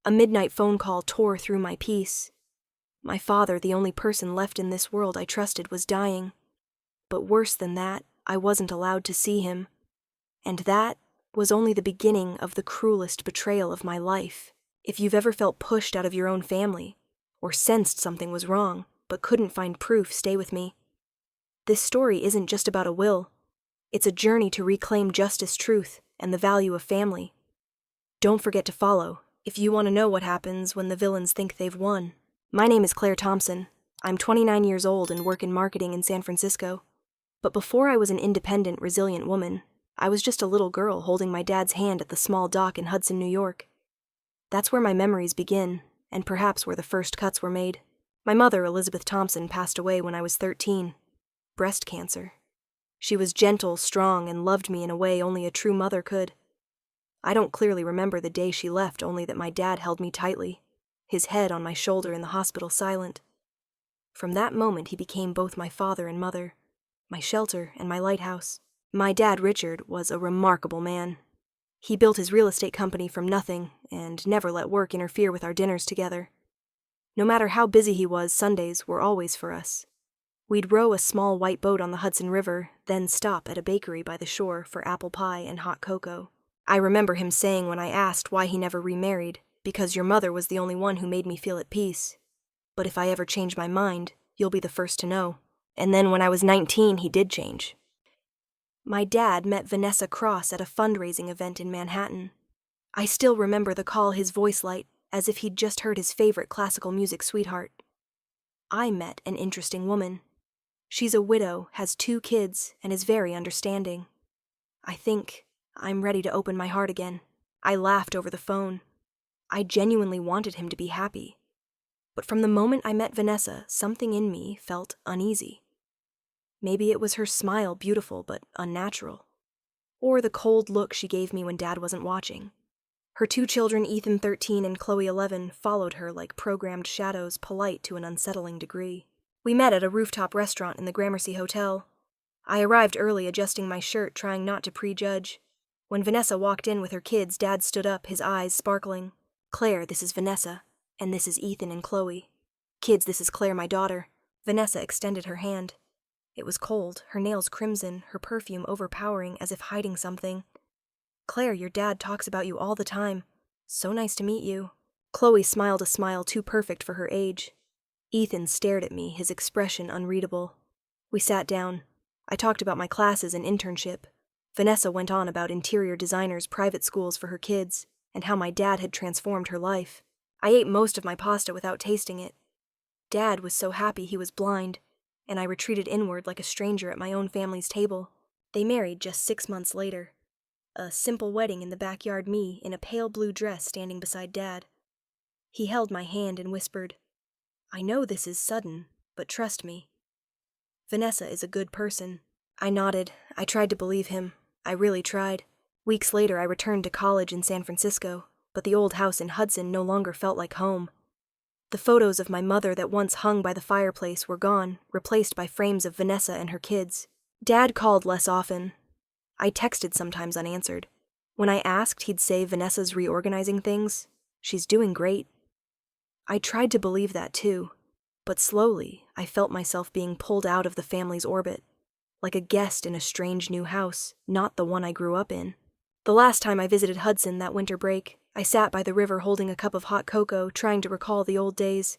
A midnight phone call tore through my peace. My father, the only person left in this world I trusted, was dying. But worse than that, I wasn't allowed to see him. And that was only the beginning of the cruelest betrayal of my life. If you've ever felt pushed out of your own family, or sensed something was wrong, but couldn't find proof, stay with me. This story isn't just about a will. It's a journey to reclaim justice, truth, and the value of family. Don't forget to follow if you want to know what happens when the villains think they've won. My name is Claire Thompson. I'm 29 years old and work in marketing in San Francisco. But before I was an independent, resilient woman, I was just a little girl holding my dad's hand at the small dock in Hudson, New York. That's where my memories begin, and perhaps where the first cuts were made. My mother, Elizabeth Thompson, passed away when I was 13. Breast cancer. She was gentle, strong, and loved me in a way only a true mother could. I don't clearly remember the day she left, only that my dad held me tightly, his head on my shoulder in the hospital, silent. From that moment he became both my father and mother, my shelter and my lighthouse. My dad, Richard, was a remarkable man. He built his real estate company from nothing and never let work interfere with our dinners together. No matter how busy he was, Sundays were always for us. We'd row a small white boat on the Hudson River, then stop at a bakery by the shore for apple pie and hot cocoa. I remember him saying when I asked why he never remarried, because your mother was the only one who made me feel at peace. But if I ever change my mind, you'll be the first to know. And then when I was 19, he did change. My dad met Vanessa Cross at a fundraising event in Manhattan. I still remember the call, his voice light, as if he'd just heard his favorite classical music sweetheart. I met an interesting woman. She's a widow, has 2 kids, and is very understanding. I think I'm ready to open my heart again. I laughed over the phone. I genuinely wanted him to be happy. But from the moment I met Vanessa, something in me felt uneasy. Maybe it was her smile, beautiful but unnatural. Or the cold look she gave me when Dad wasn't watching. Her 2 children, Ethan 13 and Chloe 11, followed her like programmed shadows, polite to an unsettling degree. We met at a rooftop restaurant in the Gramercy Hotel. I arrived early, adjusting my shirt, trying not to prejudge. When Vanessa walked in with her kids, Dad stood up, his eyes sparkling. "Claire, this is Vanessa, and this is Ethan and Chloe. Kids, this is Claire, my daughter." Vanessa extended her hand. It was cold, her nails crimson, her perfume overpowering, as if hiding something. "Claire, your dad talks about you all the time. So nice to meet you." Chloe smiled a smile too perfect for her age. Ethan stared at me, his expression unreadable. We sat down. I talked about my classes and internship. Vanessa went on about interior designers, private schools for her kids, and how my dad had transformed her life. I ate most of my pasta without tasting it. Dad was so happy he was blind, and I retreated inward like a stranger at my own family's table. They married just 6 months later. A simple wedding in the backyard, me in a pale blue dress standing beside Dad. He held my hand and whispered, "I know this is sudden, but trust me. Vanessa is a good person." I nodded. I tried to believe him. I really tried. Weeks later, I returned to college in San Francisco, but the old house in Hudson no longer felt like home. The photos of my mother that once hung by the fireplace were gone, replaced by frames of Vanessa and her kids. Dad called less often. I texted sometimes unanswered. When I asked, he'd say Vanessa's reorganizing things. She's doing great. I tried to believe that too, but slowly I felt myself being pulled out of the family's orbit, like a guest in a strange new house, not the one I grew up in. The last time I visited Hudson that winter break, I sat by the river holding a cup of hot cocoa, trying to recall the old days.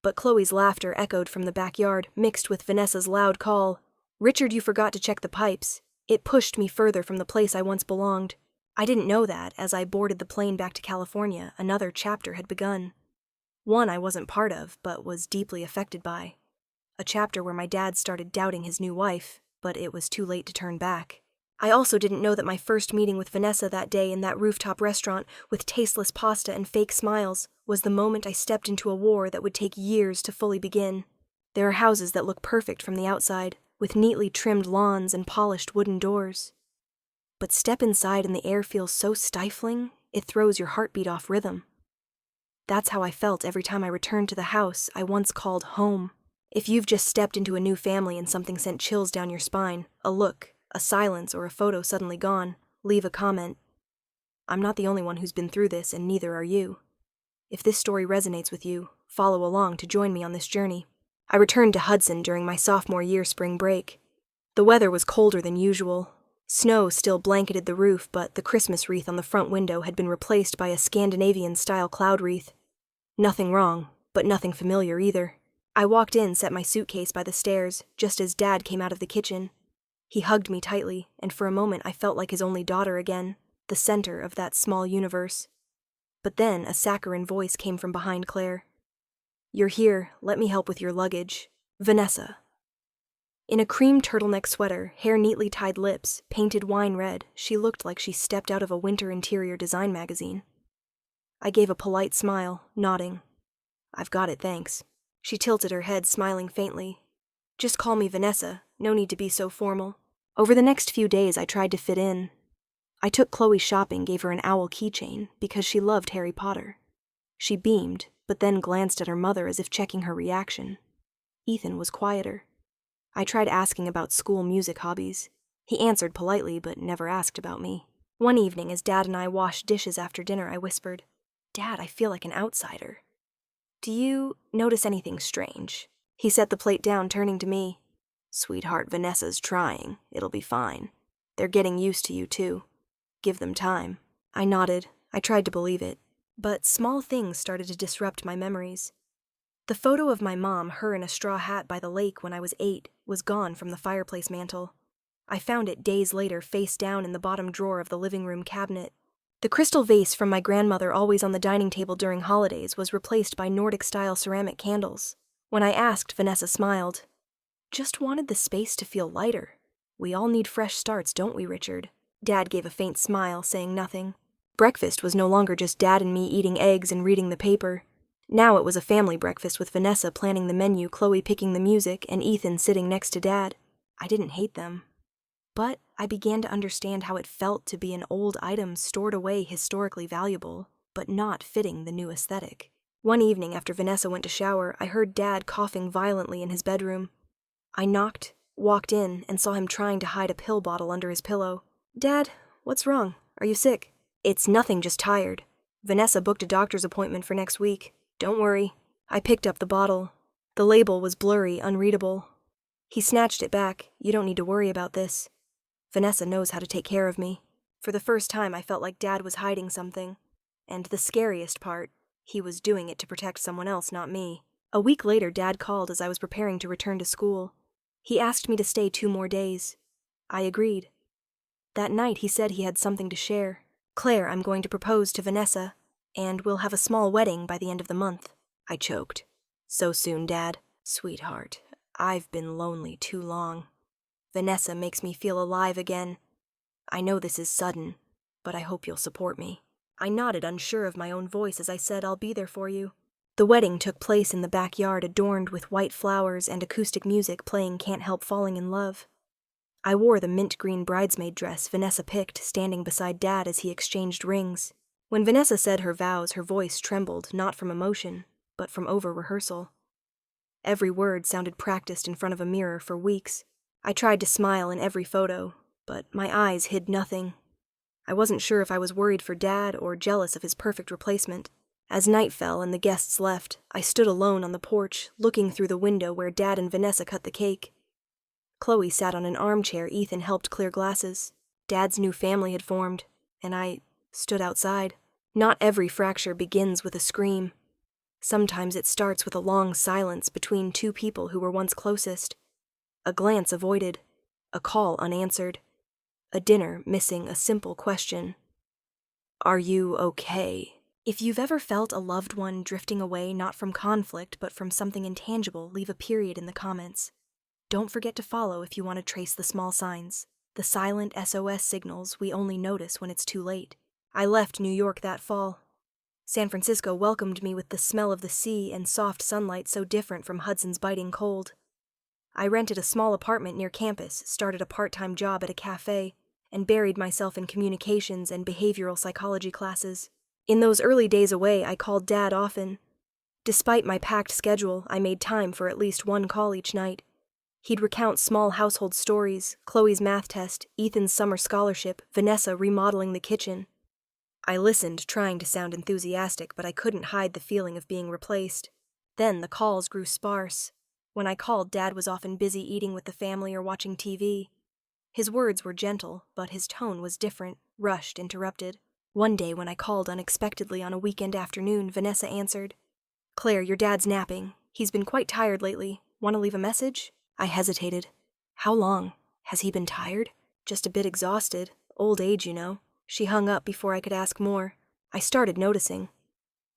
But Chloe's laughter echoed from the backyard, mixed with Vanessa's loud call, "Richard, you forgot to check the pipes." It pushed me further from the place I once belonged. I didn't know that, as I boarded the plane back to California, another chapter had begun. One I wasn't part of, but was deeply affected by. A chapter where my dad started doubting his new wife, but it was too late to turn back. I also didn't know that my first meeting with Vanessa that day in that rooftop restaurant with tasteless pasta and fake smiles was the moment I stepped into a war that would take years to fully begin. There are houses that look perfect from the outside, with neatly trimmed lawns and polished wooden doors. But step inside and the air feels so stifling, it throws your heartbeat off rhythm. That's how I felt every time I returned to the house I once called home. If you've just stepped into a new family and something sent chills down your spine, a look, a silence, or a photo suddenly gone, leave a comment. I'm not the only one who's been through this, and neither are you. If this story resonates with you, follow along to join me on this journey. I returned to Hudson during my sophomore year spring break. The weather was colder than usual. Snow still blanketed the roof, but the Christmas wreath on the front window had been replaced by a Scandinavian-style cloud wreath. Nothing wrong, but nothing familiar either. I walked in, set my suitcase by the stairs, just as Dad came out of the kitchen. He hugged me tightly, and for a moment I felt like his only daughter again, the center of that small universe. But then a saccharine voice came from behind Claire. "You're here, let me help with your luggage. Vanessa." In a cream turtleneck sweater, hair neatly tied lips, painted wine red, she looked like she stepped out of a winter interior design magazine. I gave a polite smile, nodding. "I've got it, thanks." She tilted her head, smiling faintly. "Just call me Vanessa, no need to be so formal." Over the next few days I tried to fit in. I took Chloe shopping, gave her an owl keychain, because she loved Harry Potter. She beamed, but then glanced at her mother as if checking her reaction. Ethan was quieter. I tried asking about school music hobbies. He answered politely, but never asked about me. One evening, as Dad and I washed dishes after dinner, I whispered, "Dad, I feel like an outsider." "Do you notice anything strange?" He set the plate down, turning to me. "Sweetheart, Vanessa's trying. It'll be fine. They're getting used to you, too. Give them time." I nodded. I tried to believe it. But small things started to disrupt my memories. The photo of my mom, her in a straw hat by the lake when I was 8, was gone from the fireplace mantel. I found it days later face down in the bottom drawer of the living room cabinet. The crystal vase from my grandmother, always on the dining table during holidays, was replaced by Nordic-style ceramic candles. When I asked, Vanessa smiled. "Just wanted the space to feel lighter. We all need fresh starts, don't we, Richard?" Dad gave a faint smile, saying nothing. Breakfast was no longer just Dad and me eating eggs and reading the paper. Now it was a family breakfast with Vanessa planning the menu, Chloe picking the music, and Ethan sitting next to Dad. I didn't hate them. But I began to understand how it felt to be an old item stored away historically valuable, but not fitting the new aesthetic. One evening after Vanessa went to shower, I heard Dad coughing violently in his bedroom. I knocked, walked in, and saw him trying to hide a pill bottle under his pillow. "Dad, what's wrong? Are you sick?" "It's nothing, just tired. Vanessa booked a doctor's appointment for next week. Don't worry." I picked up the bottle. The label was blurry, unreadable. He snatched it back. "You don't need to worry about this. Vanessa knows how to take care of me." For the first time, I felt like Dad was hiding something. And the scariest part, he was doing it to protect someone else, not me. A week later, Dad called as I was preparing to return to school. He asked me to stay 2 more days. I agreed. That night, he said he had something to share. "Claire, I'm going to propose to Vanessa, and we'll have a small wedding by the end of the month." I choked. "So soon, Dad?" "Sweetheart, I've been lonely too long. Vanessa makes me feel alive again. I know this is sudden, but I hope you'll support me." I nodded, unsure of my own voice, as I said, "I'll be there for you." The wedding took place in the backyard, adorned with white flowers and acoustic music playing Can't Help Falling in Love. I wore the mint green bridesmaid dress Vanessa picked, standing beside Dad as he exchanged rings. When Vanessa said her vows, her voice trembled, not from emotion, but from over-rehearsal. Every word sounded practiced in front of a mirror for weeks. I tried to smile in every photo, but my eyes hid nothing. I wasn't sure if I was worried for Dad or jealous of his perfect replacement. As night fell and the guests left, I stood alone on the porch, looking through the window where Dad and Vanessa cut the cake. Chloe sat on an armchair Ethan helped clear glasses. Dad's new family had formed, and I stood outside. Not every fracture begins with a scream. Sometimes it starts with a long silence between 2 people who were once closest. A glance avoided, a call unanswered, a dinner missing a simple question. "Are you okay?" If you've ever felt a loved one drifting away not from conflict but from something intangible, leave a period in the comments. Don't forget to follow if you want to trace the small signs, the silent SOS signals we only notice when it's too late. I left New York that fall. San Francisco welcomed me with the smell of the sea and soft sunlight so different from Hudson's biting cold. I rented a small apartment near campus, started a part-time job at a cafe, and buried myself in communications and behavioral psychology classes. In those early days away, I called Dad often. Despite my packed schedule, I made time for at least 1 call each night. He'd recount small household stories, Chloe's math test, Ethan's summer scholarship, Vanessa remodeling the kitchen. I listened, trying to sound enthusiastic, but I couldn't hide the feeling of being replaced. Then the calls grew sparse. When I called, Dad was often busy eating with the family or watching TV. His words were gentle, but his tone was different, rushed, interrupted. One day when I called unexpectedly on a weekend afternoon, Vanessa answered. "Claire, your dad's napping. He's been quite tired lately. Want to leave a message?" I hesitated. "How long? Has he been tired?" "Just a bit exhausted. Old age, you know." She hung up before I could ask more. I started noticing.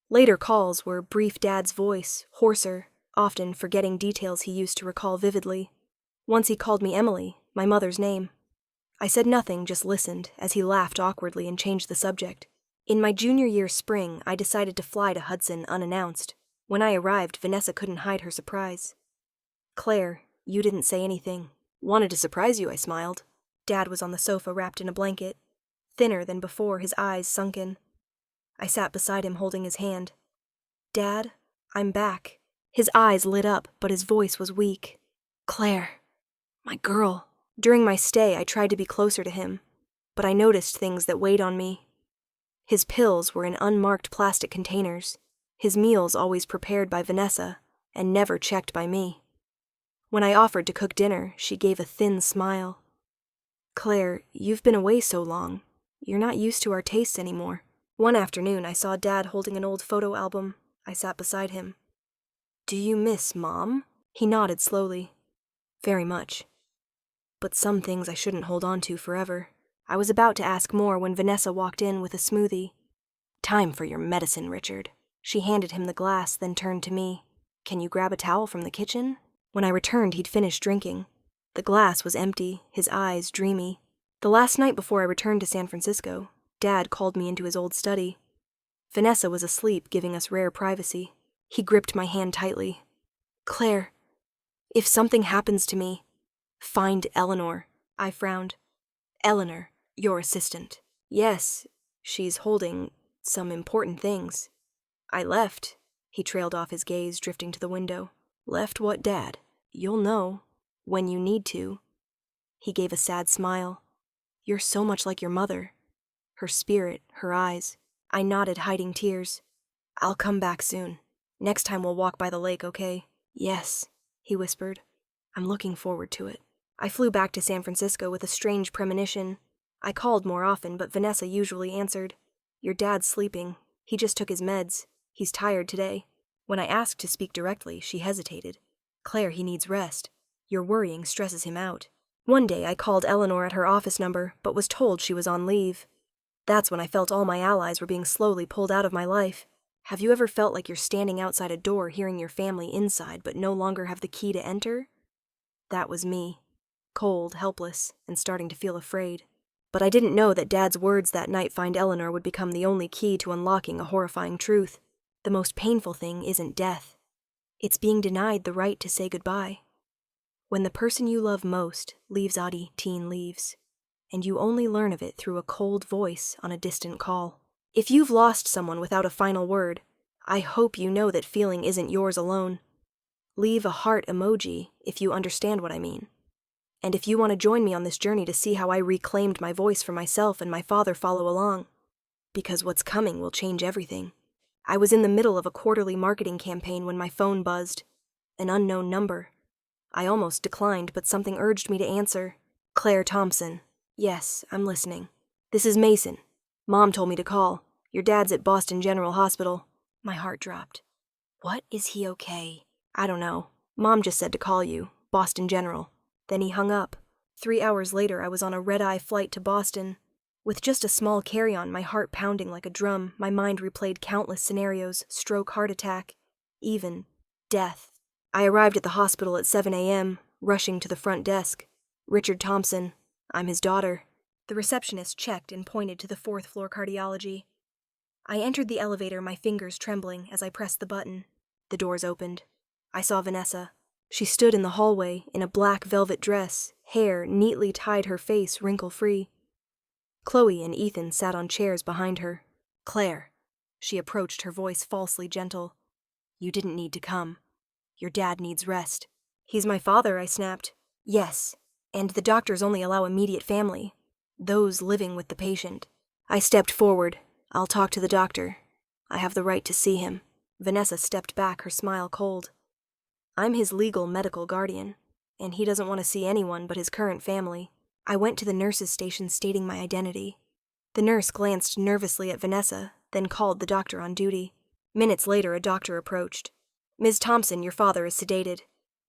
Later calls were brief. Dad's voice, hoarser, often forgetting details he used to recall vividly. Once he called me Emily, my mother's name. I said nothing, just listened, as he laughed awkwardly and changed the subject. In my junior year spring, I decided to fly to Hudson unannounced. When I arrived, Vanessa couldn't hide her surprise. "Claire, you didn't say anything." "Wanted to surprise you," I smiled. Dad was on the sofa wrapped in a blanket, thinner than before, his eyes sunken. I sat beside him holding his hand. "Dad, I'm back." His eyes lit up, but his voice was weak. "Claire, my girl." During my stay, I tried to be closer to him, but I noticed things that weighed on me. His pills were in unmarked plastic containers, his meals always prepared by Vanessa, and never checked by me. When I offered to cook dinner, she gave a thin smile. "Claire, you've been away so long. You're not used to our tastes anymore." One afternoon, I saw Dad holding an old photo album. I sat beside him. "Do you miss Mom?" He nodded slowly. "Very much. But some things I shouldn't hold on to forever." I was about to ask more when Vanessa walked in with a smoothie. "Time for your medicine, Richard." She handed him the glass, then turned to me. "Can you grab a towel from the kitchen?" When I returned, he'd finished drinking. The glass was empty, his eyes dreamy. The last night before I returned to San Francisco, Dad called me into his old study. Vanessa was asleep, giving us rare privacy. He gripped my hand tightly. "Claire, if something happens to me, find Eleanor." I frowned. "Eleanor, your assistant." "Yes, she's holding some important things." "I left." He trailed off, his gaze drifting to the window. "Left what, Dad?" "You'll know. When you need to." He gave a sad smile. "You're so much like your mother. Her spirit, her eyes." I nodded, hiding tears. "I'll come back soon. Next time we'll walk by the lake, okay?" "Yes," he whispered. "I'm looking forward to it." I flew back to San Francisco with a strange premonition. I called more often, but Vanessa usually answered. "Your dad's sleeping. He just took his meds. He's tired today." When I asked to speak directly, she hesitated. "Claire, he needs rest. Your worrying stresses him out." One day I called Eleanor at her office number, but was told she was on leave. That's when I felt all my allies were being slowly pulled out of my life. Have you ever felt like you're standing outside a door hearing your family inside but no longer have the key to enter? That was me. Cold, helpless, and starting to feel afraid. But I didn't know that Dad's words that night, "Find Eleanor," would become the only key to unlocking a horrifying truth. The most painful thing isn't death. It's being denied the right to say goodbye. When the person you love most leaves, teen leaves, and you only learn of it through a cold voice on a distant call. If you've lost someone without a final word, I hope you know that feeling isn't yours alone. Leave a heart emoji if you understand what I mean. And if you want to join me on this journey to see how I reclaimed my voice for myself and my father, follow along. Because what's coming will change everything. I was in the middle of a quarterly marketing campaign when my phone buzzed. An unknown number. I almost declined, but something urged me to answer. "Claire Thompson." "Yes, I'm listening." "This is Mason. Mom told me to call. Your dad's at Boston General Hospital." My heart dropped. "What, is he okay?" "I don't know. Mom just said to call you. Boston General." Then he hung up. 3 hours later, I was on a red-eye flight to Boston. With just a small carry-on, my heart pounding like a drum, my mind replayed countless scenarios: stroke, heart attack, even death. I arrived at the hospital at 7 a.m., rushing to the front desk. "Richard Thompson. I'm his daughter." The receptionist checked and pointed to the 4th floor cardiology. I entered the elevator, my fingers trembling as I pressed the button. The doors opened. I saw Vanessa. She stood in the hallway in a black velvet dress, hair neatly tied, her face wrinkle-free. Chloe and Ethan sat on chairs behind her. "Claire." She approached, her voice falsely gentle. "You didn't need to come. Your dad needs rest." "He's my father," I snapped. "Yes, and the doctors only allow immediate family. Those living with the patient." I stepped forward, I'll talk to the doctor. I have the right to see him. Vanessa stepped back, her smile cold. I'm his legal medical guardian, and he doesn't want to see anyone but his current family. I went to the nurse's station stating my identity. The nurse glanced nervously at Vanessa, then called the doctor on duty. Minutes later, a doctor approached. Ms. Thompson, your father is sedated.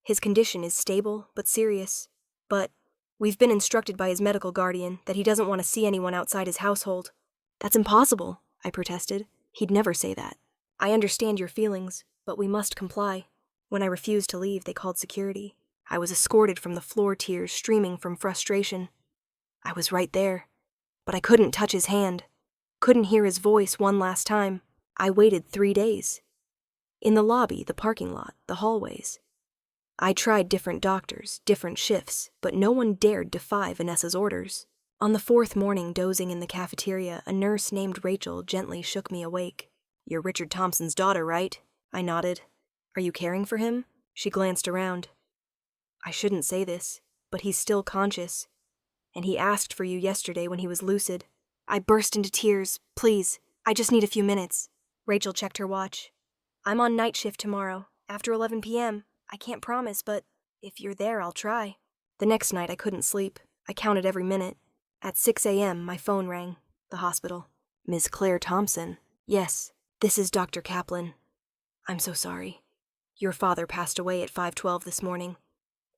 His condition is stable but serious. But we've been instructed by his medical guardian that he doesn't want to see anyone outside his household. That's impossible, I protested. He'd never say that. I understand your feelings, but we must comply. When I refused to leave, they called security. I was escorted from the floor, tears streaming from frustration. I was right there, but I couldn't touch his hand, couldn't hear his voice one last time. I waited 3 days. In the lobby, the parking lot, the hallways. I tried different doctors, different shifts, but no one dared defy Vanessa's orders. On the 4th morning, dozing in the cafeteria, a nurse named Rachel gently shook me awake. You're Richard Thompson's daughter, right? I nodded. Are you caring for him? She glanced around. I shouldn't say this, but he's still conscious. And he asked for you yesterday when he was lucid. I burst into tears. Please, I just need a few minutes. Rachel checked her watch. I'm on night shift tomorrow, after 11 p.m. I can't promise, but if you're there, I'll try. The next night, I couldn't sleep. I counted every minute. At 6 a.m., my phone rang. The hospital. Ms. Claire Thompson. Yes, this is Dr. Kaplan. I'm so sorry. Your father passed away at 5:12 this morning.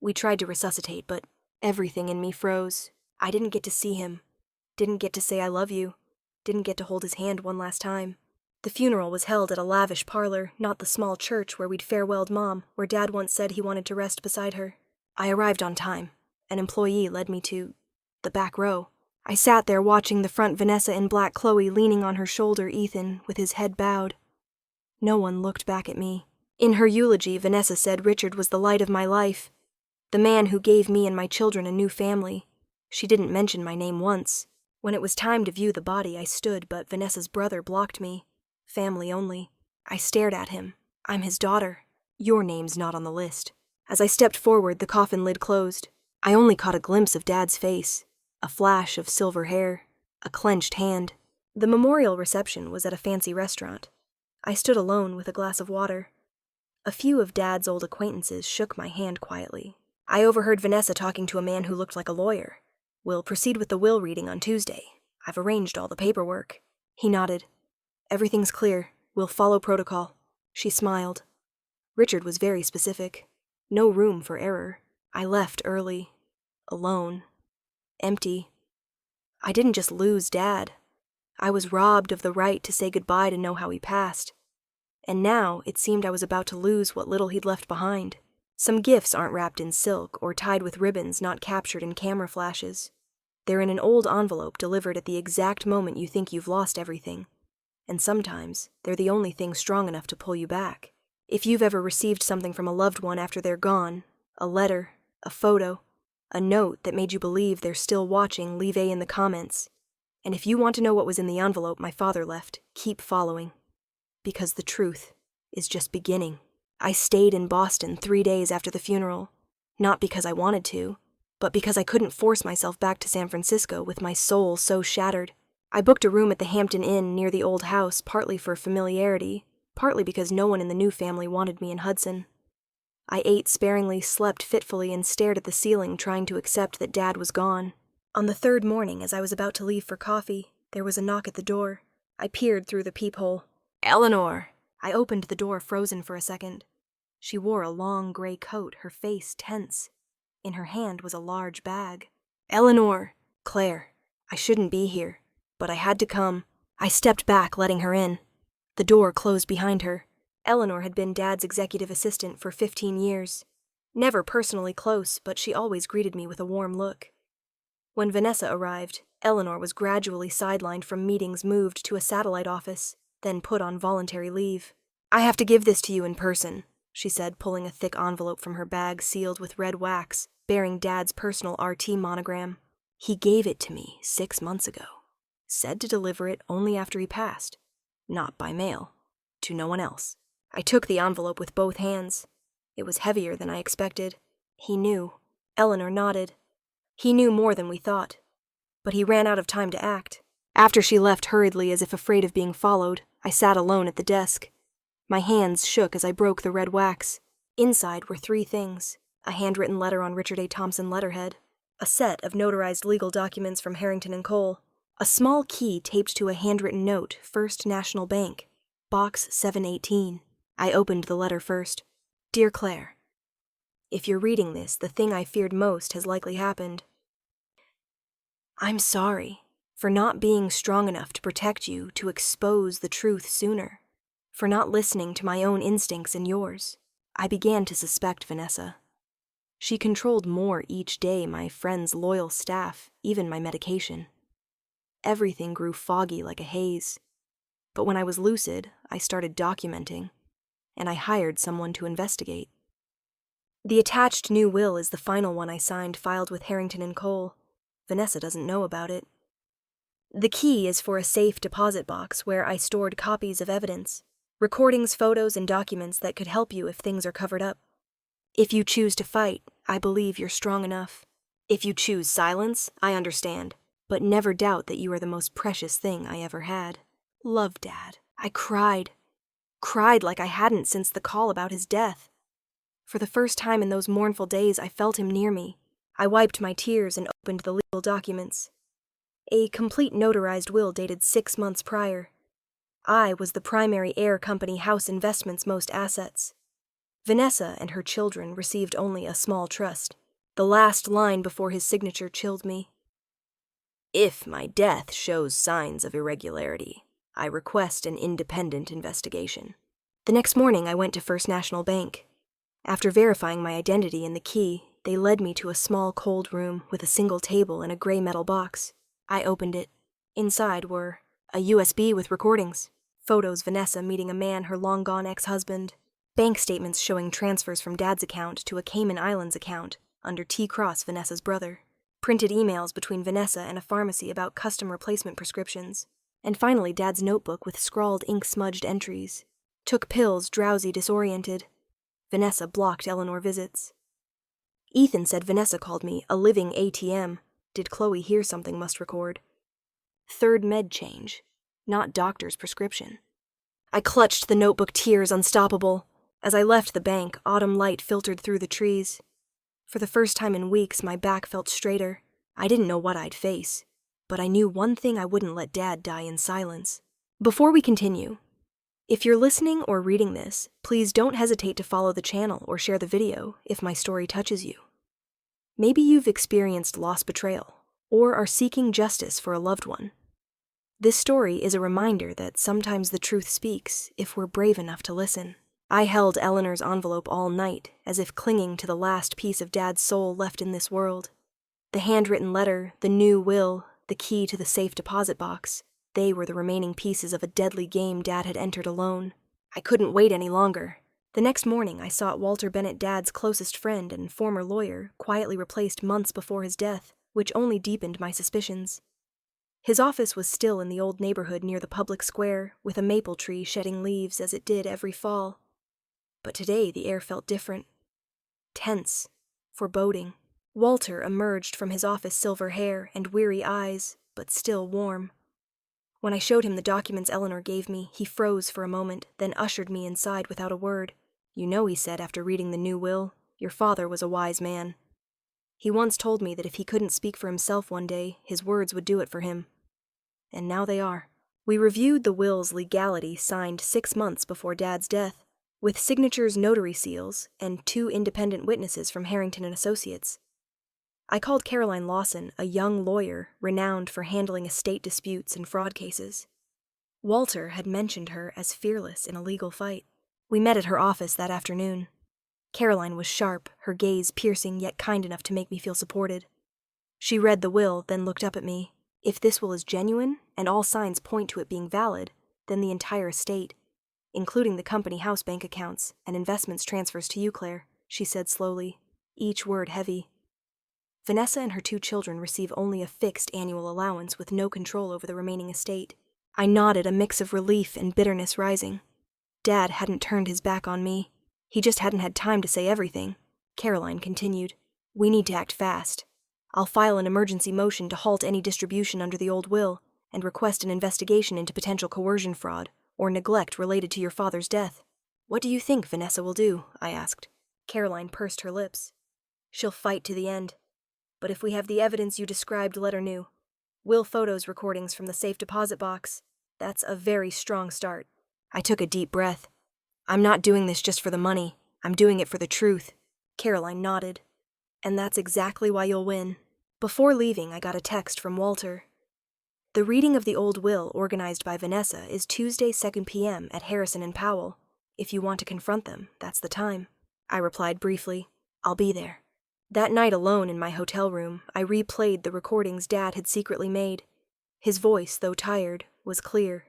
We tried to resuscitate, but everything in me froze. I didn't get to see him. Didn't get to say I love you. Didn't get to hold his hand one last time. The funeral was held at a lavish parlor, not the small church where we'd farewelled Mom, where Dad once said he wanted to rest beside her. I arrived on time. An employee led me to the back row. I sat there watching the front Vanessa in black Chloe leaning on her shoulder Ethan with his head bowed. No one looked back at me. In her eulogy, Vanessa said Richard was the light of my life, the man who gave me and my children a new family. She didn't mention my name once. When it was time to view the body, I stood, but Vanessa's brother blocked me. Family only. I stared at him. I'm his daughter. Your name's not on the list. As I stepped forward, the coffin lid closed. I only caught a glimpse of Dad's face, a flash of silver hair, a clenched hand. The memorial reception was at a fancy restaurant. I stood alone with a glass of water. A few of Dad's old acquaintances shook my hand quietly. I overheard Vanessa talking to a man who looked like a lawyer. We'll proceed with the will reading on Tuesday. I've arranged all the paperwork. He nodded. Everything's clear. We'll follow protocol. She smiled. Richard was very specific. No room for error. I left early. Alone. Empty. I didn't just lose Dad. I was robbed of the right to say goodbye to know how he passed. And now it seemed I was about to lose what little he'd left behind. Some gifts aren't wrapped in silk or tied with ribbons not captured in camera flashes. They're in an old envelope delivered at the exact moment you think you've lost everything. And sometimes they're the only thing strong enough to pull you back. If you've ever received something from a loved one after they're gone, a letter, a photo, a note that made you believe they're still watching, leave A in the comments. And if you want to know what was in the envelope my father left, keep following. Because the truth is just beginning. I stayed in Boston 3 days after the funeral, not because I wanted to, but because I couldn't force myself back to San Francisco with my soul so shattered. I booked a room at the Hampton Inn near the old house, partly for familiarity, partly because no one in the new family wanted me in Hudson. I ate sparingly, slept fitfully, and stared at the ceiling, trying to accept that Dad was gone. On the 3rd morning, as I was about to leave for coffee, there was a knock at the door. I peered through the peephole. Eleanor! I opened the door, frozen for a second. She wore a long gray coat, her face tense. In her hand was a large bag. Eleanor! Claire, I shouldn't be here, but I had to come. I stepped back, letting her in. The door closed behind her. Eleanor had been Dad's executive assistant for 15 years. Never personally close, but she always greeted me with a warm look. When Vanessa arrived, Eleanor was gradually sidelined from meetings, moved to a satellite office, then put on voluntary leave. I have to give this to you in person, she said, pulling a thick envelope from her bag sealed with red wax, bearing Dad's personal RT monogram. He gave it to me 6 months ago. Said to deliver it only after he passed. Not by mail. To no one else. I took the envelope with both hands. It was heavier than I expected. He knew. Eleanor nodded. He knew more than we thought. But he ran out of time to act. After she left hurriedly as if afraid of being followed, I sat alone at the desk. My hands shook as I broke the red wax. Inside were 3 things: a handwritten letter on Richard A. Thompson letterhead, a set of notarized legal documents from Harrington and Cole, a small key taped to a handwritten note, First National Bank, Box 718. I opened the letter first. Dear Claire, if you're reading this, the thing I feared most has likely happened. I'm sorry for not being strong enough to protect you, to expose the truth sooner, for not listening to my own instincts and yours. I began to suspect Vanessa. She controlled more each day, my friend's loyal staff, even my medication. Everything grew foggy like a haze. But when I was lucid, I started documenting, and I hired someone to investigate. The attached new will is the final one I signed, filed with Harrington and Cole. Vanessa doesn't know about it. The key is for a safe deposit box where I stored copies of evidence, recordings, photos, and documents that could help you if things are covered up. If you choose to fight, I believe you're strong enough. If you choose silence, I understand, but never doubt that you are the most precious thing I ever had. Love, Dad. I cried like I hadn't since the call about his death. For the first time in those mournful days, I felt him near me. I wiped my tears and opened the legal documents. A complete notarized will dated 6 months prior. I was the primary heir company House Investments' most assets. Vanessa and her children received only a small trust. The last line before his signature chilled me. If my death shows signs of irregularity, I request an independent investigation. The next morning, I went to First National Bank. After verifying my identity and the key, they led me to a small cold room with a single table and a gray metal box. I opened it. Inside were a USB with recordings, photos Vanessa meeting a man her long-gone ex-husband, bank statements showing transfers from Dad's account to a Cayman Islands account under T. Cross, Vanessa's brother, printed emails between Vanessa and a pharmacy about custom replacement prescriptions, and finally Dad's notebook with scrawled ink-smudged entries. Took pills, drowsy, disoriented. Vanessa blocked Eleanor visits. Ethan said Vanessa called me a living ATM. Did Chloe hear something must record? 3rd med change, not doctor's prescription. I clutched the notebook, tears unstoppable. As I left the bank, autumn light filtered through the trees. For the first time in weeks, my back felt straighter. I didn't know what I'd face, but I knew one thing: I wouldn't let Dad die in silence. Before we continue, if you're listening or reading this, please don't hesitate to follow the channel or share the video if my story touches you. Maybe you've experienced loss, betrayal, or are seeking justice for a loved one. This story is a reminder that sometimes the truth speaks if we're brave enough to listen. I held Eleanor's envelope all night, as if clinging to the last piece of Dad's soul left in this world. The handwritten letter, the new will, the key to the safe deposit box, they were the remaining pieces of a deadly game Dad had entered alone. I couldn't wait any longer. The next morning, I sought Walter Bennett, Dad's closest friend and former lawyer, quietly replaced months before his death, which only deepened my suspicions. His office was still in the old neighborhood near the public square, with a maple tree shedding leaves as it did every fall. But today the air felt different. Tense, foreboding. Walter emerged from his office, silver hair and weary eyes, but still warm. When I showed him the documents Eleanor gave me, he froze for a moment, then ushered me inside without a word. You know, he said after reading the new will, your father was a wise man. He once told me that if he couldn't speak for himself one day, his words would do it for him. And now they are. We reviewed the will's legality, signed 6 months before Dad's death, with signatures, notary seals, and 2 independent witnesses from Harrington and Associates. I called Caroline Lawson, a young lawyer renowned for handling estate disputes and fraud cases. Walter had mentioned her as fearless in a legal fight. We met at her office that afternoon. Caroline was sharp, her gaze piercing yet kind enough to make me feel supported. She read the will, then looked up at me. If this will is genuine, and all signs point to it being valid, then the entire estate, including the company house bank accounts and investments transfers to you, Claire, she said slowly, each word heavy. Vanessa and her 2 children receive only a fixed annual allowance with no control over the remaining estate. I nodded, a mix of relief and bitterness rising. Dad hadn't turned his back on me. He just hadn't had time to say everything. Caroline continued, we need to act fast. I'll file an emergency motion to halt any distribution under the old will, and request an investigation into potential coercion fraud or neglect related to your father's death. What do you think Vanessa will do? I asked. Caroline pursed her lips. She'll fight to the end. But if we have the evidence you described, let her know. Will photos recordings from the safe deposit box. That's a very strong start. I took a deep breath. I'm not doing this just for the money. I'm doing it for the truth. Caroline nodded. And that's exactly why you'll win. Before leaving, I got a text from Walter. The reading of the old will organized by Vanessa is Tuesday 2 p.m. at Harrison and Powell. If you want to confront them, that's the time. I replied briefly, I'll be there. That night alone in my hotel room, I replayed the recordings Dad had secretly made. His voice, though tired, was clear.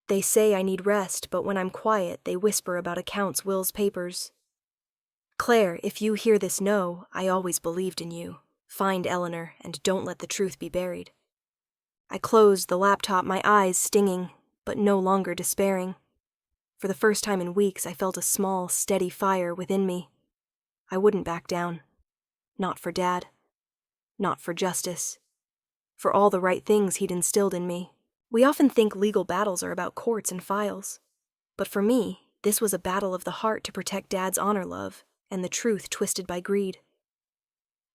They say I need rest, but when I'm quiet, they whisper about accounts Will's papers. Claire, if you hear this, know I always believed in you. Find Eleanor, and don't let the truth be buried. I closed the laptop, my eyes stinging, but no longer despairing. For the first time in weeks, I felt a small, steady fire within me. I wouldn't back down. Not for Dad. Not for justice. For all the right things he'd instilled in me. We often think legal battles are about courts and files. But for me, this was a battle of the heart to protect Dad's honor love, and the truth twisted by greed.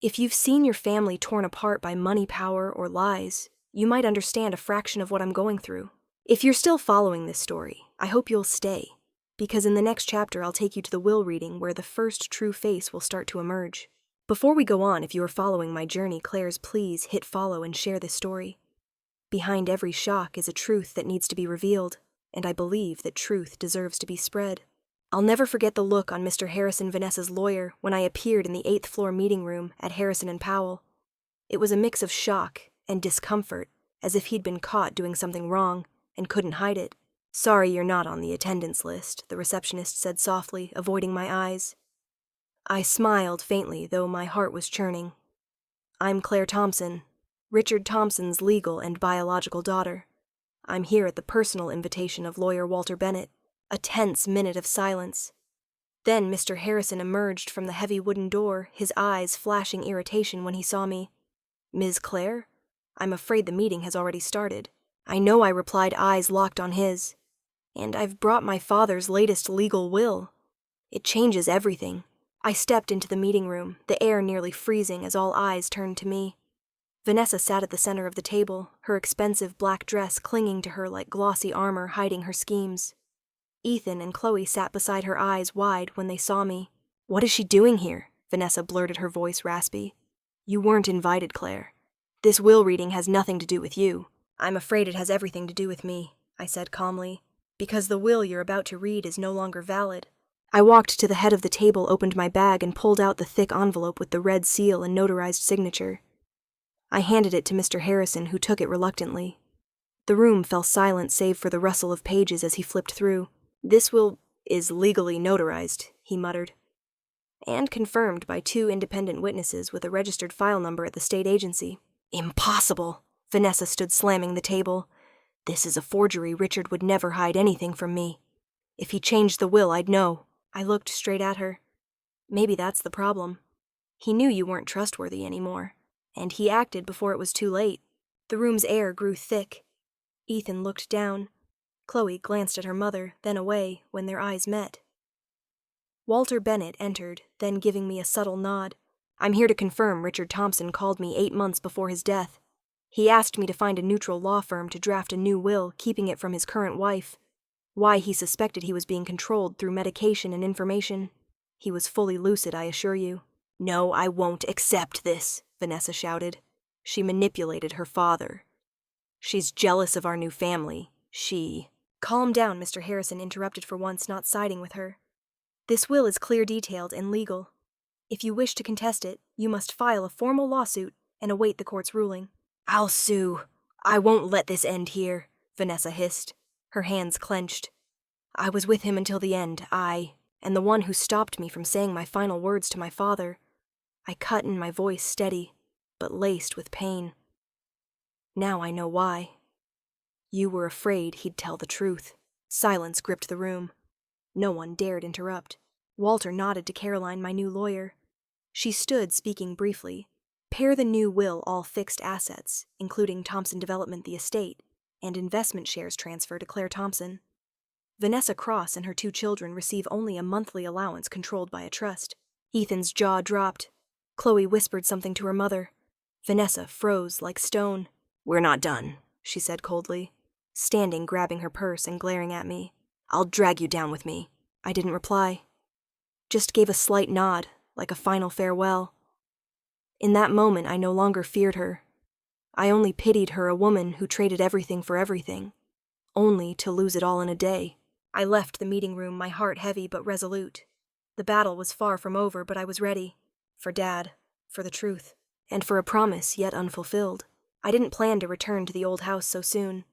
If you've seen your family torn apart by money, power, or lies, you might understand a fraction of what I'm going through. If you're still following this story, I hope you'll stay, because in the next chapter I'll take you to the will reading where the first true face will start to emerge. Before we go on, if you are following my journey, Claire's, please hit follow and share this story. Behind every shock is a truth that needs to be revealed, and I believe that truth deserves to be spread. I'll never forget the look on Mr. Harrison Vanessa's lawyer when I appeared in the 8th floor meeting room at Harrison and Powell. It was a mix of shock and discomfort, as if he'd been caught doing something wrong and couldn't hide it. Sorry you're not on the attendance list, the receptionist said softly, avoiding my eyes. I smiled faintly, though my heart was churning. I'm Claire Thompson, Richard Thompson's legal and biological daughter. I'm here at the personal invitation of lawyer Walter Bennett. A tense minute of silence. Then Mr. Harrison emerged from the heavy wooden door, his eyes flashing irritation when he saw me. Ms. Claire? I'm afraid the meeting has already started. I know, I replied, eyes locked on his. And I've brought my father's latest legal will. It changes everything. I stepped into the meeting room, the air nearly freezing as all eyes turned to me. Vanessa sat at the center of the table, her expensive black dress clinging to her like glossy armor hiding her schemes. Ethan and Chloe sat beside her, eyes wide when they saw me. What is she doing here? Vanessa blurted, her voice raspy. You weren't invited, Claire. This will reading has nothing to do with you. I'm afraid it has everything to do with me, I said calmly, because the will you're about to read is no longer valid. I walked to the head of the table, opened my bag, and pulled out the thick envelope with the red seal and notarized signature. I handed it to Mr. Harrison, who took it reluctantly. The room fell silent save for the rustle of pages as he flipped through. This will is legally notarized, he muttered. And confirmed by 2 independent witnesses with a registered file number at the state agency. Impossible! Vanessa stood slamming the table. This is a forgery. Richard would never hide anything from me. If he changed the will, I'd know. I looked straight at her. Maybe that's the problem. He knew you weren't trustworthy anymore, and he acted before it was too late. The room's air grew thick. Ethan looked down. Chloe glanced at her mother, then away, when their eyes met. Walter Bennett entered, then giving me a subtle nod. I'm here to confirm Richard Thompson called me 8 months before his death. He asked me to find a neutral law firm to draft a new will, keeping it from his current wife. Why he suspected he was being controlled through medication and information. He was fully lucid, I assure you. No, I won't accept this, Vanessa shouted. She manipulated her father. She's jealous of our new family. Calm down, Mr. Harrison interrupted for once, not siding with her. This will is clear, detailed, and legal. If you wish to contest it, you must file a formal lawsuit and await the court's ruling. I'll sue. I won't let this end here, Vanessa hissed, her hands clenched. I was with him until the end, and the one who stopped me from saying my final words to my father. I cut in, my voice steady, but laced with pain. Now I know why. You were afraid he'd tell the truth. Silence gripped the room. No one dared interrupt. Walter nodded to Caroline, my new lawyer. She stood, speaking briefly. Pair the new will all fixed assets, including Thompson Development the estate, and investment shares transfer to Claire Thompson. Vanessa Cross and her 2 children receive only a monthly allowance controlled by a trust. Ethan's jaw dropped. Chloe whispered something to her mother. Vanessa froze like stone. "We're not done," she said coldly, standing grabbing her purse and glaring at me. "I'll drag you down with me." I didn't reply. Just gave a slight nod, like a final farewell. In that moment, I no longer feared her. I only pitied her, a woman who traded everything for everything, only to lose it all in a day. I left the meeting room, my heart heavy but resolute. The battle was far from over, but I was ready. For Dad, for the truth, and for a promise yet unfulfilled. I didn't plan to return to the old house so soon.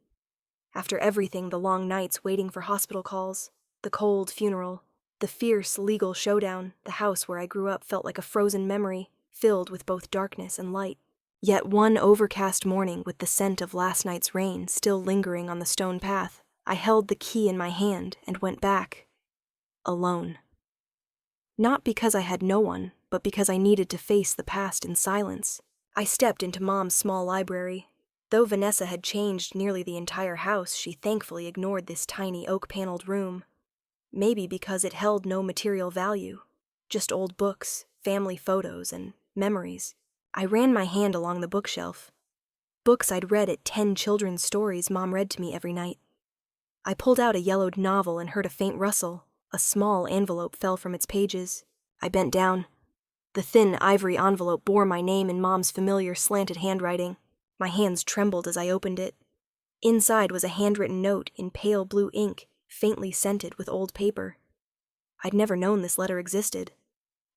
After everything, the long nights waiting for hospital calls, the cold funeral, the fierce legal showdown, the house where I grew up felt like a frozen memory, filled with both darkness and light. Yet one overcast morning, with the scent of last night's rain still lingering on the stone path, I held the key in my hand and went back. Alone. Not because I had no one, but because I needed to face the past in silence. I stepped into Mom's small library. Though Vanessa had changed nearly the entire house, she thankfully ignored this tiny oak-paneled room. Maybe because it held no material value, just old books, family photos, and memories. I ran my hand along the bookshelf. Books I'd read at 10 children's stories Mom read to me every night. I pulled out a yellowed novel and heard a faint rustle. A small envelope fell from its pages. I bent down. The thin ivory envelope bore my name in Mom's familiar slanted handwriting. My hands trembled as I opened it. Inside was a handwritten note in pale blue ink, faintly scented with old paper. I'd never known this letter existed.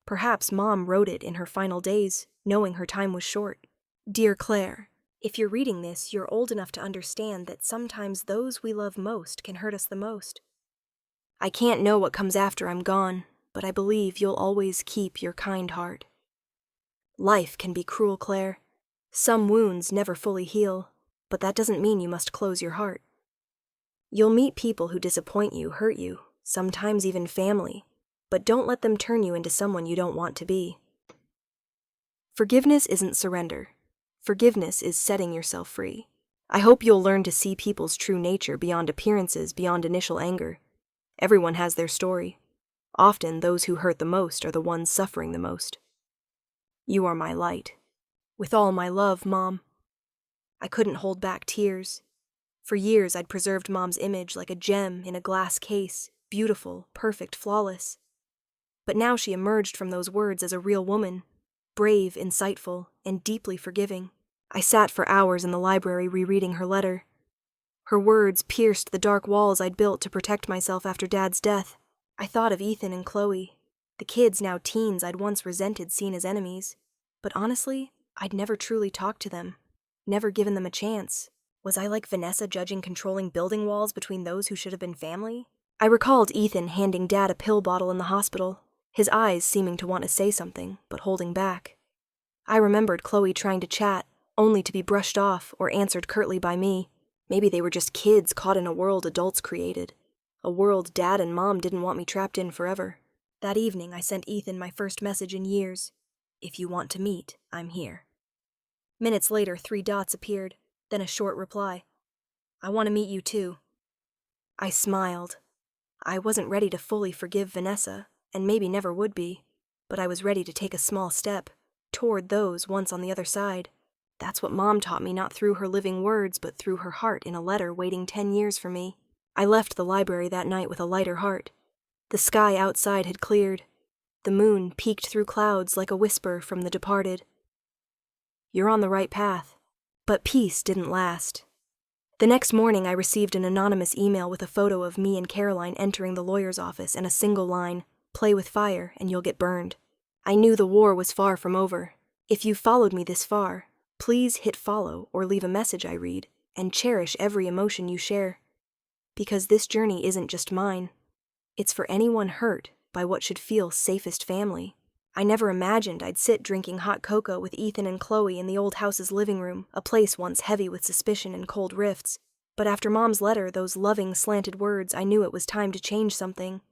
Perhaps Mom wrote it in her final days, knowing her time was short. Dear Claire, if you're reading this, you're old enough to understand that sometimes those we love most can hurt us the most. I can't know what comes after I'm gone, but I believe you'll always keep your kind heart. Life can be cruel, Claire. Some wounds never fully heal, but that doesn't mean you must close your heart. You'll meet people who disappoint you, hurt you, sometimes even family, but don't let them turn you into someone you don't want to be. Forgiveness isn't surrender. Forgiveness is setting yourself free. I hope you'll learn to see people's true nature beyond appearances, beyond initial anger. Everyone has their story. Often, those who hurt the most are the ones suffering the most. You are my light. With all my love, Mom. I couldn't hold back tears. For years, I'd preserved Mom's image like a gem in a glass case, beautiful, perfect, flawless. But now she emerged from those words as a real woman, brave, insightful, and deeply forgiving. I sat for hours in the library rereading her letter. Her words pierced the dark walls I'd built to protect myself after Dad's death. I thought of Ethan and Chloe, the kids now teens I'd once resented seen as enemies. But honestly, I'd never truly talked to them, never given them a chance. Was I like Vanessa judging controlling building walls between those who should have been family? I recalled Ethan handing Dad a pill bottle in the hospital, his eyes seeming to want to say something, but holding back. I remembered Chloe trying to chat, only to be brushed off or answered curtly by me. Maybe they were just kids caught in a world adults created, a world Dad and Mom didn't want me trapped in forever. That evening, I sent Ethan my first message in years. If you want to meet, I'm here. Minutes later, 3 dots appeared, then a short reply. I want to meet you too. I smiled. I wasn't ready to fully forgive Vanessa, and maybe never would be, but I was ready to take a small step toward those once on the other side. That's what Mom taught me, not through her living words, but through her heart in a letter waiting 10 years for me. I left the library that night with a lighter heart. The sky outside had cleared. The moon peeked through clouds like a whisper from the departed. You're on the right path. But peace didn't last. The next morning, I received an anonymous email with a photo of me and Caroline entering the lawyer's office and a single line, "Play with fire and you'll get burned." I knew the war was far from over. If you followed me this far, please hit follow or leave a message I read, and cherish every emotion you share. Because this journey isn't just mine. It's for anyone hurt by what should feel safest family. I never imagined I'd sit drinking hot cocoa with Ethan and Chloe in the old house's living room, a place once heavy with suspicion and cold rifts. But after Mom's letter, those loving, slanted words, I knew it was time to change something.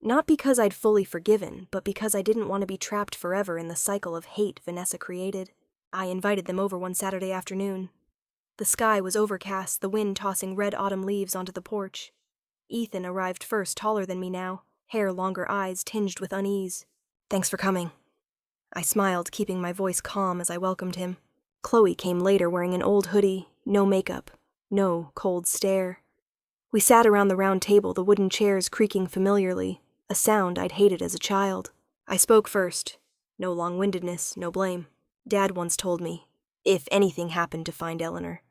Not because I'd fully forgiven, but because I didn't want to be trapped forever in the cycle of hate Vanessa created. I invited them over one Saturday afternoon. The sky was overcast, the wind tossing red autumn leaves onto the porch. Ethan arrived first, taller than me now, hair longer, eyes tinged with unease. "Thanks for coming." I smiled, keeping my voice calm as I welcomed him. Chloe came later wearing an old hoodie, no makeup, no cold stare. We sat around the round table, the wooden chairs creaking familiarly, a sound I'd hated as a child. I spoke first. No long-windedness, no blame. Dad once told me, if anything happened to find Eleanor.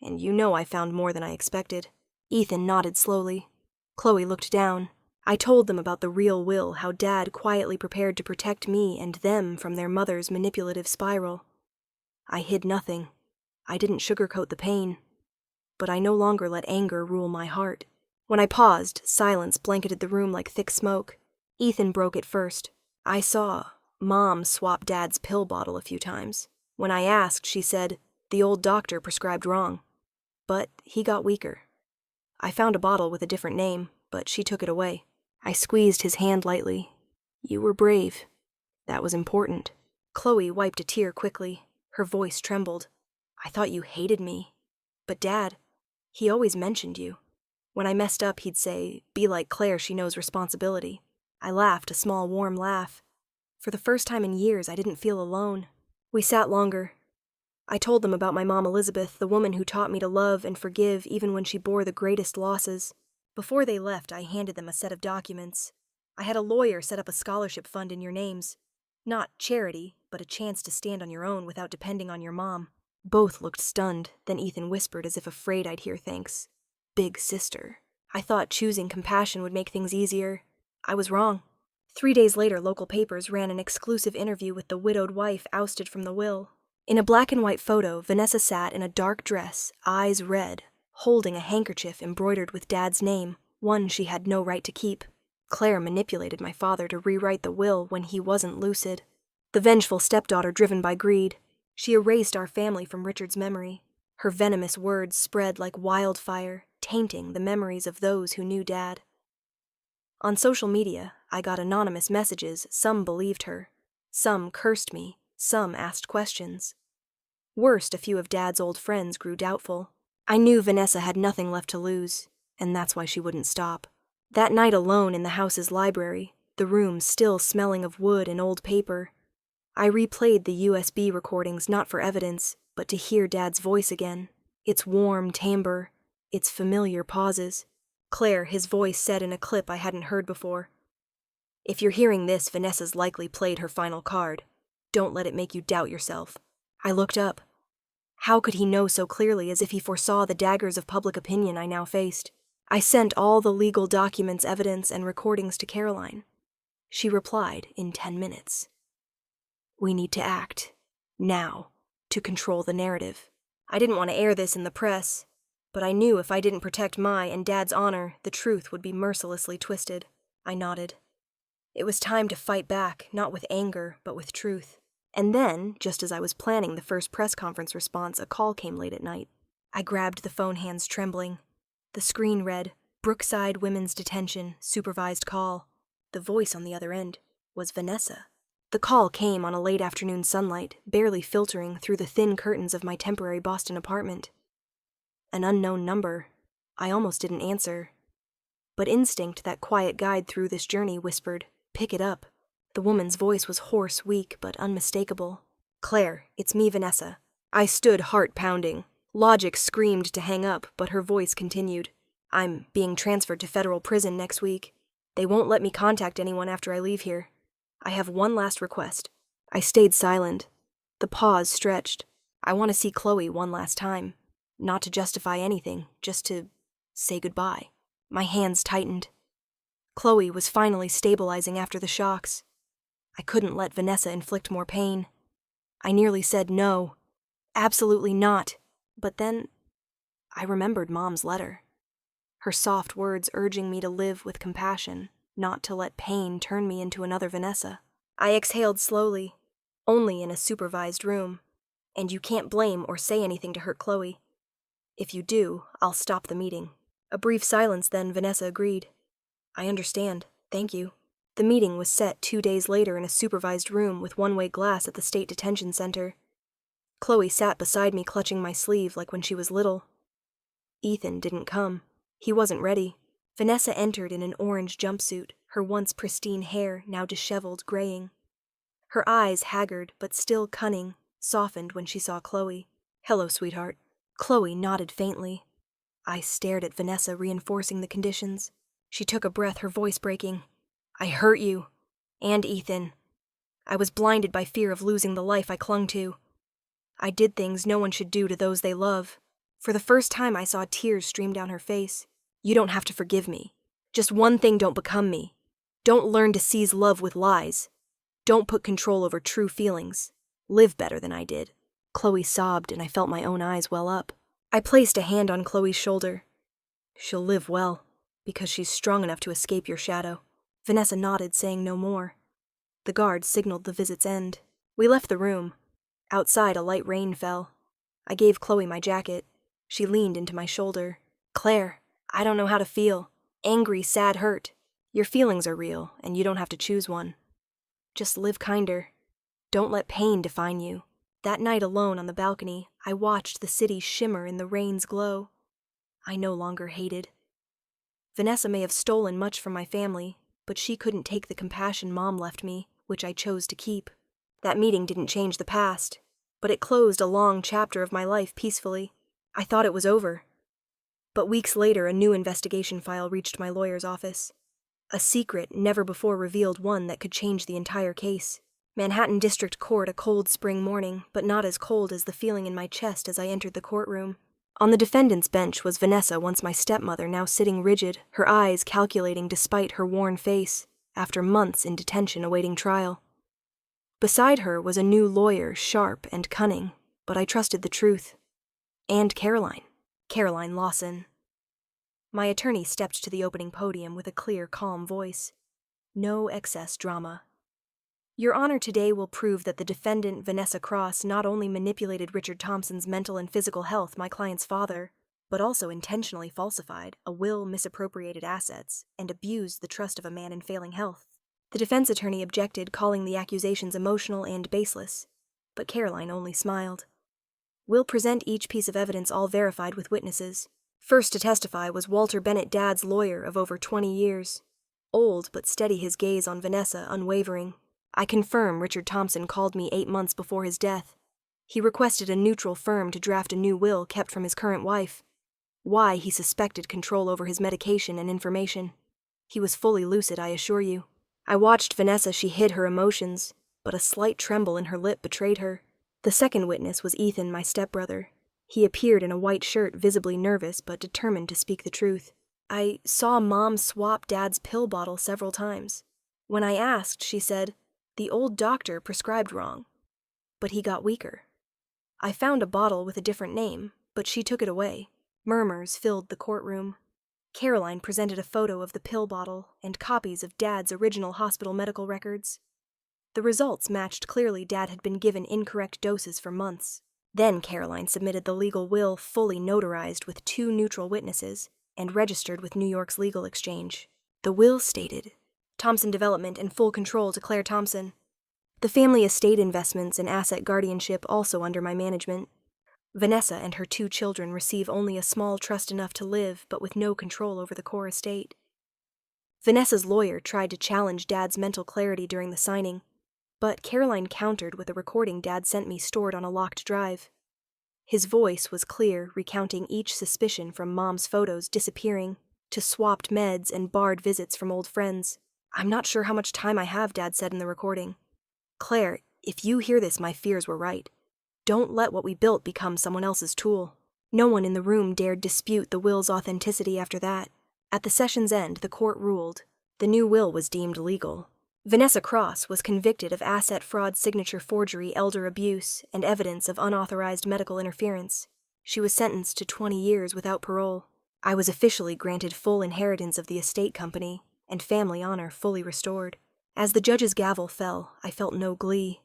And you know I found more than I expected. Ethan nodded slowly. Chloe looked down. I told them about the real Will, how Dad quietly prepared to protect me and them from their mother's manipulative spiral. I hid nothing. I didn't sugarcoat the pain. But I no longer let anger rule my heart. When I paused, silence blanketed the room like thick smoke. Ethan broke it first. "I saw Mom swap Dad's pill bottle a few times. When I asked, she said, the old doctor prescribed wrong. But he got weaker. I found a bottle with a different name, but she took it away." I squeezed his hand lightly. "You were brave. That was important." Chloe wiped a tear quickly. Her voice trembled. "I thought you hated me. But Dad, he always mentioned you. When I messed up, he'd say, 'Be like Claire, she knows responsibility.'" I laughed, a small, warm laugh. For the first time in years, I didn't feel alone. We sat longer. I told them about my mom Elizabeth, the woman who taught me to love and forgive even when she bore the greatest losses. Before they left, I handed them a set of documents. I had a lawyer set up a scholarship fund in your names. Not charity, but a chance to stand on your own without depending on your mom. Both looked stunned, then Ethan whispered as if afraid I'd hear thanks. "Big sister." I thought choosing compassion would make things easier. I was wrong. 3 days later, local papers ran an exclusive interview with the widowed wife ousted from the will. In a black and white photo, Vanessa sat in a dark dress, eyes red, holding a handkerchief embroidered with Dad's name, one she had no right to keep. Claire manipulated my father to rewrite the will when he wasn't lucid. The vengeful stepdaughter driven by greed. She erased our family from Richard's memory. Her venomous words spread like wildfire, tainting the memories of those who knew Dad. On social media, I got anonymous messages. Some believed her. Some cursed me. Some asked questions. Worst, a few of Dad's old friends grew doubtful. I knew Vanessa had nothing left to lose, and that's why she wouldn't stop. That night alone in the house's library, the room still smelling of wood and old paper, I replayed the USB recordings not for evidence, but to hear Dad's voice again, its warm timbre, its familiar pauses. "Claire," his voice said in a clip I hadn't heard before. "If you're hearing this, Vanessa's likely played her final card. Don't let it make you doubt yourself." I looked up. How could he know so clearly, as if he foresaw the daggers of public opinion I now faced? I sent all the legal documents, evidence, and recordings to Caroline. She replied in 10 minutes. "We need to act. Now. To control the narrative." I didn't want to air this in the press, but I knew if I didn't protect my and Dad's honor, the truth would be mercilessly twisted. I nodded. It was time to fight back, not with anger, but with truth. And then, just as I was planning the first press conference response, a call came late at night. I grabbed the phone, hands trembling. The screen read, "Brookside Women's Detention, supervised call." The voice on the other end was Vanessa. The call came on a late afternoon sunlight, barely filtering through the thin curtains of my temporary Boston apartment. An unknown number. I almost didn't answer. But instinct, that quiet guide through this journey, whispered, "Pick it up." The woman's voice was hoarse, weak, but unmistakable. "Claire, it's me, Vanessa." I stood, heart pounding. Logic screamed to hang up, but her voice continued. "I'm being transferred to federal prison next week. They won't let me contact anyone after I leave here. I have one last request." I stayed silent. The pause stretched. I want to see Chloe one last time. Not to justify anything, just to say goodbye. My hands tightened. Chloe was finally stabilizing after the shocks. I couldn't let Vanessa inflict more pain. I nearly said no. Absolutely not. But then, I remembered Mom's letter. Her soft words urging me to live with compassion, not to let pain turn me into another Vanessa. I exhaled slowly, only in a supervised room. And you can't blame or say anything to hurt Chloe. If you do, I'll stop the meeting. A brief silence, then Vanessa agreed. I understand. Thank you. The meeting was set 2 days later in a supervised room with one-way glass at the State Detention Center. Chloe sat beside me, clutching my sleeve like when she was little. Ethan didn't come. He wasn't ready. Vanessa entered in an orange jumpsuit, her once pristine hair now disheveled, graying. Her eyes, haggard but still cunning, softened when she saw Chloe. "Hello, sweetheart." Chloe nodded faintly. I stared at Vanessa, reinforcing the conditions. She took a breath, her voice breaking. "I hurt you. And Ethan. I was blinded by fear of losing the life I clung to. I did things no one should do to those they love." For the first time, I saw tears stream down her face. "You don't have to forgive me. Just one thing: don't become me. Don't learn to seize love with lies. Don't put control over true feelings. Live better than I did." Chloe sobbed, and I felt my own eyes well up. I placed a hand on Chloe's shoulder. "She'll live well, because she's strong enough to escape your shadow." Vanessa nodded, saying no more. The guard signaled the visit's end. We left the room. Outside, a light rain fell. I gave Chloe my jacket. She leaned into my shoulder. "Claire, I don't know how to feel. Angry, sad, hurt. Your feelings are real, and you don't have to choose one. Just live kinder. Don't let pain define you." That night alone on the balcony, I watched the city shimmer in the rain's glow. I no longer hated. Vanessa may have stolen much from my family, but she couldn't take the compassion Mom left me, which I chose to keep. That meeting didn't change the past, but it closed a long chapter of my life peacefully. I thought it was over. But weeks later, a new investigation file reached my lawyer's office. A secret, never before revealed one that could change the entire case. Manhattan District Court, a cold spring morning, but not as cold as the feeling in my chest as I entered the courtroom. On the defendant's bench was Vanessa, once my stepmother, now sitting rigid, her eyes calculating despite her worn face, after months in detention awaiting trial. Beside her was a new lawyer, sharp and cunning, but I trusted the truth. And Caroline Lawson. My attorney stepped to the opening podium with a clear, calm voice. "No excess drama. Your Honor, today will prove that the defendant, Vanessa Cross, not only manipulated Richard Thompson's mental and physical health, my client's father, but also intentionally falsified a will, misappropriated assets, and abused the trust of a man in failing health." The defense attorney objected, calling the accusations emotional and baseless, but Caroline only smiled. "We'll present each piece of evidence, all verified with witnesses. First to testify was Walter Bennett, Dad's lawyer of over 20 years. Old, but steady, his gaze on Vanessa, unwavering. I confirm Richard Thompson called me 8 months before his death. He requested a neutral firm to draft a new will kept from his current wife. Why, he suspected control over his medication and information. He was fully lucid, I assure you. I watched Vanessa. She hid her emotions, but a slight tremble in her lip betrayed her. The second witness was Ethan, my stepbrother. He appeared in a white shirt, visibly nervous but determined to speak the truth. "I saw Mom swap Dad's pill bottle several times. When I asked, she said, 'The old doctor prescribed wrong.' But he got weaker. I found a bottle with a different name, but she took it away." Murmurs filled the courtroom. Caroline presented a photo of the pill bottle and copies of Dad's original hospital medical records. The results matched clearly. Dad had been given incorrect doses for months. Then Caroline submitted the legal will, fully notarized with 2 neutral witnesses, and registered with New York's legal exchange. The will stated, "Thompson Development and full control to Claire Thompson. The family estate investments and asset guardianship also under my management. Vanessa and her 2 children receive only a small trust enough to live, but with no control over the core estate." Vanessa's lawyer tried to challenge Dad's mental clarity during the signing, but Caroline countered with a recording Dad sent me stored on a locked drive. His voice was clear, recounting each suspicion from Mom's photos disappearing to swapped meds and barred visits from old friends. "I'm not sure how much time I have," Dad said in the recording. "Claire, if you hear this, my fears were right. Don't let what we built become someone else's tool." No one in the room dared dispute the will's authenticity after that. At the session's end, the court ruled. The new will was deemed legal. Vanessa Cross was convicted of asset fraud, signature forgery, elder abuse, and evidence of unauthorized medical interference. She was sentenced to 20 years without parole. I was officially granted full inheritance of the estate company, and family honor fully restored. As the judge's gavel fell, I felt no glee,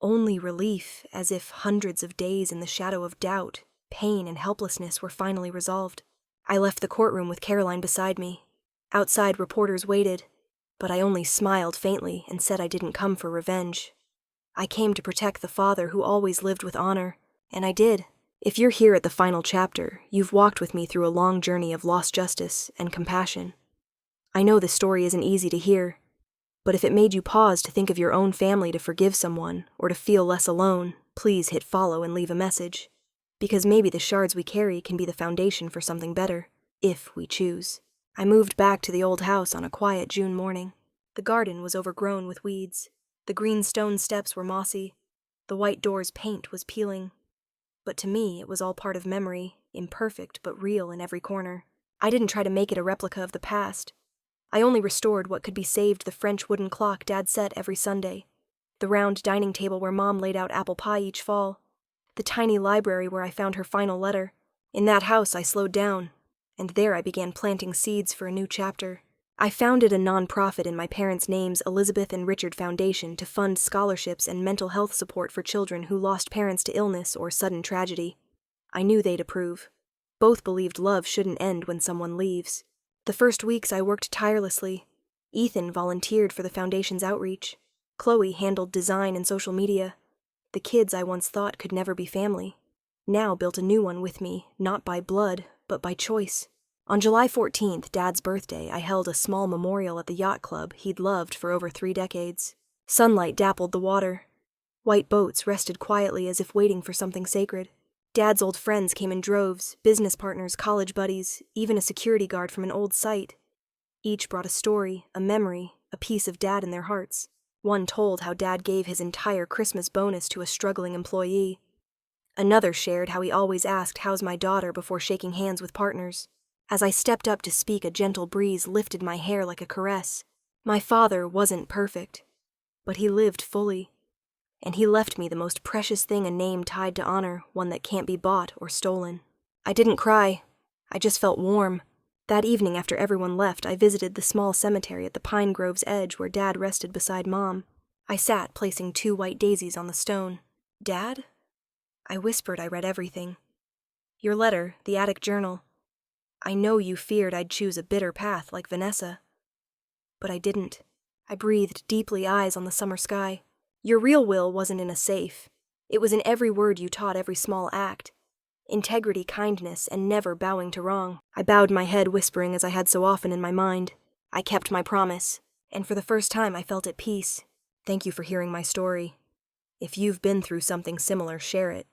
only relief, as if hundreds of days in the shadow of doubt, pain, and helplessness were finally resolved. I left the courtroom with Caroline beside me. Outside, reporters waited, but I only smiled faintly and said I didn't come for revenge. I came to protect the father who always lived with honor, And I did. If you're here at the final chapter, you've walked with me through a long journey of lost justice and compassion. I know this story isn't easy to hear, but if it made you pause to think of your own family, to forgive someone, or to feel less alone, please hit follow and leave a message. Because maybe the shards we carry can be the foundation for something better, if we choose. I moved back to the old house on a quiet June morning. The garden was overgrown with weeds. The green stone steps were mossy. The white door's paint was peeling. But to me, it was all part of memory, imperfect but real in every corner. I didn't try to make it a replica of the past. I only restored what could be saved: the French wooden clock Dad set every Sunday, the round dining table where Mom laid out apple pie each fall, the tiny library where I found her final letter. In that house, I slowed down, and there I began planting seeds for a new chapter. I founded a nonprofit in my parents' names, Elizabeth and Richard Foundation, to fund scholarships and mental health support for children who lost parents to illness or sudden tragedy. I knew they'd approve. Both believed love shouldn't end when someone leaves. The first weeks I worked tirelessly. Ethan volunteered for the foundation's outreach. Chloe handled design and social media. The kids I once thought could never be family now built a new one with me, not by blood, but by choice. On July 14th, Dad's birthday, I held a small memorial at the yacht club he'd loved for over 3 decades. Sunlight dappled the water. White boats rested quietly as if waiting for something sacred. Dad's old friends came in droves, business partners, college buddies, even a security guard from an old site. Each brought a story, a memory, a piece of Dad in their hearts. One told how Dad gave his entire Christmas bonus to a struggling employee. Another shared how he always asked, "How's my daughter?" before shaking hands with partners. As I stepped up to speak, a gentle breeze lifted my hair like a caress. My father wasn't perfect, but he lived fully. And he left me the most precious thing a name tied to honor, one that can't be bought or stolen. I didn't cry. I just felt warm. That evening, after everyone left, I visited the small cemetery at the pine grove's edge where Dad rested beside Mom. I sat, placing 2 white daisies on the stone. "Dad?" I whispered. I read everything. Your letter, the attic journal. I know you feared I'd choose a bitter path like Vanessa. But I didn't. I breathed deeply, eyes on the summer sky. Your real will wasn't in a safe. It was in every word you taught, every small act. Integrity, kindness, and never bowing to wrong. I bowed my head, whispering as I had so often in my mind. I kept my promise, and for the first time I felt at peace. Thank you for hearing my story. If you've been through something similar, share it.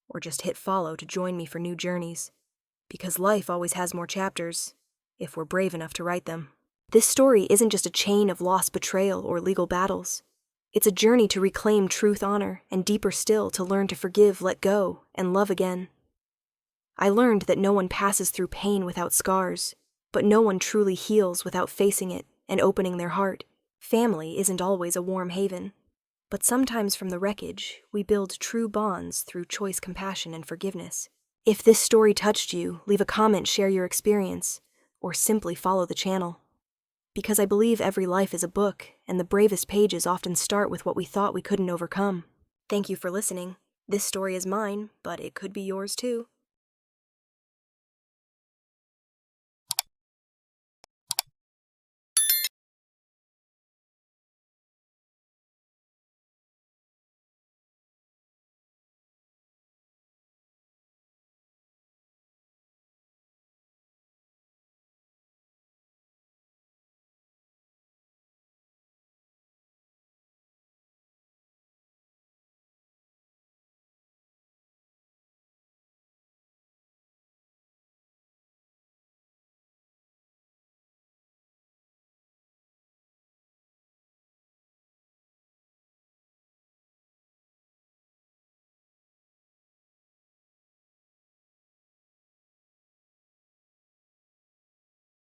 Or just hit follow to join me for new journeys. Because life always has more chapters, if we're brave enough to write them. This story isn't just a chain of lost betrayal or legal battles. It's a journey to reclaim truth, honor, and deeper still, to learn to forgive, let go, and love again. I learned that no one passes through pain without scars, but no one truly heals without facing it and opening their heart. Family isn't always a warm haven, but sometimes from the wreckage, we build true bonds through choice, compassion, and forgiveness. If this story touched you, leave a comment, share your experience, or simply follow the channel. Because I believe every life is a book, and the bravest pages often start with what we thought we couldn't overcome. Thank you for listening. This story is mine, but it could be yours too.